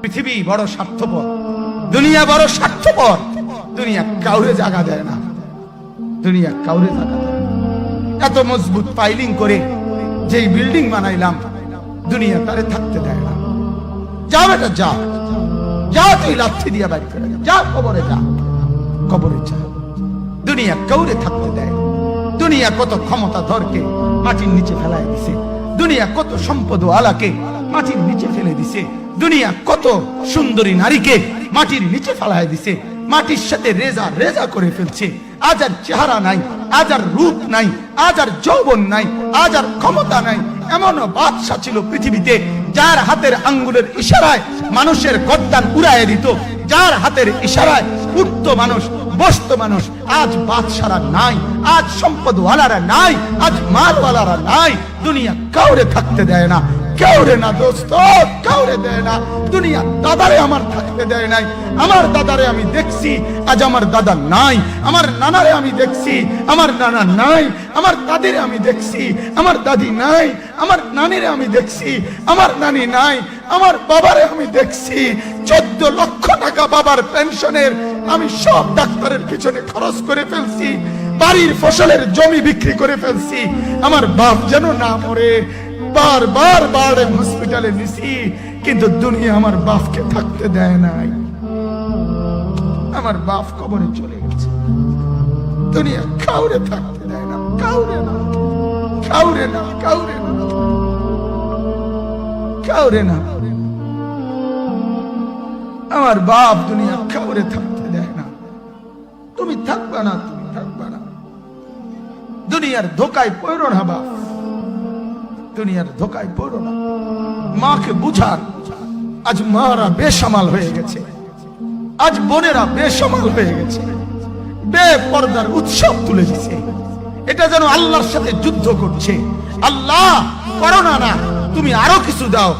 পৃথিবী বড় স্বার্থপর, দুনিয়া বড় স্বার্থপর। দুনিয়া কাউরে জায়গা দেয় না, দুনিয়া কাউরে জায়গা দেয় না। এত মজবুত পাইলিং করে যেই বিল্ডিং বানাইলাম, দুনিয়া তারে থাকতে দেয় না। যা বেটা যা, যা তুই লাথি দিয়া বাইর করে যা, কবরে যা, কবরে যা। দুনিয়া কাউরে থাকতে দেয়। দুনিয়া কত ক্ষমতা ধরকে মাটির নিচে ফেলাই দিছে, দুনিয়া কত সম্পদ আলাকে মাটির নিচে ফেলে দিছে, দুনিয়া কত সুন্দরী নারীকে মাটির নিচে ফেলাই দিছে, মাটির সাথে রেজা রেজা করে ফেলছে। আজ আর চেহারা নাই, আজ আর রূপ নাই, আজ আর যৌবন নাই, আজ আর ক্ষমতা নাই। এমন বাদশা ছিল পৃথিবীতে যার হাতের আঙ্গুলের ইশারায় মানুষের গর্দান উড়াইয়া দিত, যার হাতের ইশারায় উঠত মানুষ, বসত মানুষ। আজ বাদশারা নাই, আজ সম্পদওয়ালারা নাই, আজ মালওয়ালারা নাই। দুনিয়া কাউরে থাকতে দেয় না, কাউরে না দোস্ত, কাউরে দেয় না। দুনিয়া দাদারে আমার থাকতে দেয় নাই। আমার দাদারে আমি দেখছি, আজ আমার দাদা নাই। আমার নানারে আমি দেখছি, আমার নানা নাই। আমার দাদিরে আমি দেখছি, আমার দাদি নাই। আমার নানিরে আমি দেখছি, আমার নানি নাই। আমার বাবারে আমি দেখছি, 14 লক্ষ টাকা বাবার পেনশনের আমি সব ডাক্তারের পিছনে খরচ করে ফেলছি, বাড়ির ফসলের জমি বিক্রি করে ফেলছি। আমার বাপ যেন না মরে বারবার বারে হসপিটালে নিছি, কিন্তু দুনিয়া আমার বাপকে থাকতে দেয় নাই। আমার বাপ কবরে চলে গেছে, দুনিয়া কাউরে থাকতে দেয় না, কাউরে না, কাউরে না, কাউরে না, কাউরে না। আমার বাপ দুনিয়া কাউরে থাকতে দেয় না। তুমি থাকবা না, তুমি থাকবা না। দুনিয়ার ধোকায় পড়ো না বাপ, দুনিয়ার ধোকায় পড়ো না। মাকে বুঝার, আজ মারা বেসামাল হয়ে গেছে, আজ বোনেরা বেসামাল হয়ে গেছে, বেপরদার উৎসব তুলে দিছে। এটা যেন আল্লাহর সাথে যুদ্ধ করছে। আল্লাহ করোনা না, তুমি আরো কিছু দাও,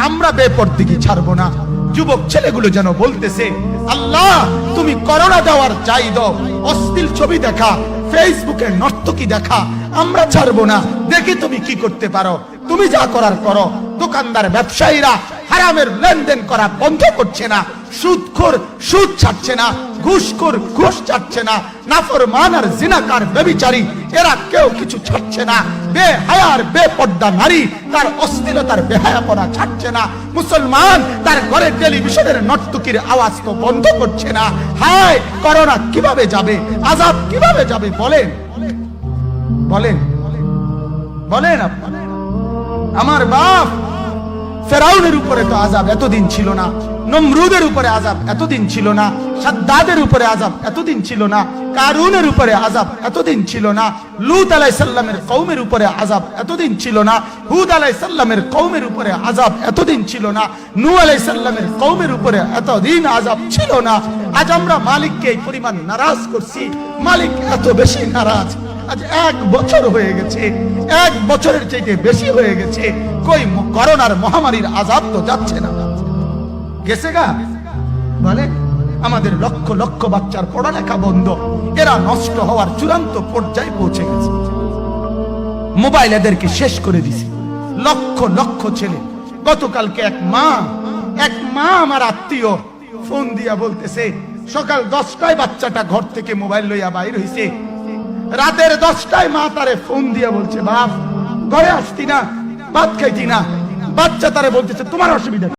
আমরা বেপরদিকে ছাড়বো না। যুবক ছেলেগুলো যেন বলতেছে, আল্লাহ তুমি করোনা দেওয়ার চাই দাও, অশ্লীল ছবি দেখা, ফেসবুকে নর্তকী দেখা আমরা ছাড়বো না। দেখি তুমি কি করতে পারো, তুমি যা করার করো। দোকানদার ব্যবসায়ীরা হারামের লেনদেন করা বন্ধ করছে না, সুদখোর সুদ ছাড়ছে না, ঘুষখোর ঘুষ ছাড়ছে না, নাফরমান আর জিনাকার ব্যভিচারী এরা কেউ কিছু ছাড়ছে না। বেহায়ার বেপর্দা নারী তার অশ্লীলতার বেহায়াপনা ছাড়ছে না। মুসলমান তার ঘরে টেলিভিশনের নর্তকীর আওয়াজ তো বন্ধ করছে না। হায় করোনা কিভাবে যাবে, আযাব কিভাবে যাবে বলেন, বলেন, বলেন আপনারা। আমার বাপ ফেরাউনের উপরে তো আযাব এতদিন ছিল না, নমরুদের উপরে আযাব এতদিন ছিল না, সাদ্দাদের উপরে আযাব এতদিন ছিল না, কারুনের উপরে আযাব এতদিন ছিল না, লূত আলাইহিস সালামের কওমের উপরে আযাব এতদিন ছিল না, হুদ আলাইহিস সালামের কওমের উপরে আযাব এতদিন ছিল না, নূহ আলাইহিস সালামের কওমের উপরে এতদিন আযাব ছিল না। আজ আমরা মালিককে এই পরিমাণ নারাজ করছি, মালিক এত বেশি নারাজ। আজ 1 বছর হয়ে গেছে, 1 বছরের চাইতে বেশি হয়ে গেছে, কই করোনার মহামারীর আযাব তো যাচ্ছে না, গেছে গা বলে। আমাদের লক্ষ লক্ষ বাচ্চার পড়ালেখা বন্ধ, এরা নষ্ট হওয়ার চূড়ান্ত পর্যায়ে পৌঁছে গেছে। মোবাইল এদেরকে শেষ করে দিছে, লক্ষ লক্ষ ছেলে। গতকালকে এক মা আমার আত্মীয় ফোন দিয়া বলতেছে, সকাল 10টায় বাচ্চাটা ঘর থেকে মোবাইল লইয়া বাইর হইছে, রাতের 10টায় মা তারে ফোন দিয়া বলছে, বাপ ঘরে আসতি না, ভাত খাইতি না। বাচ্চা তারে বলতেছে, তোমার অসুবিধা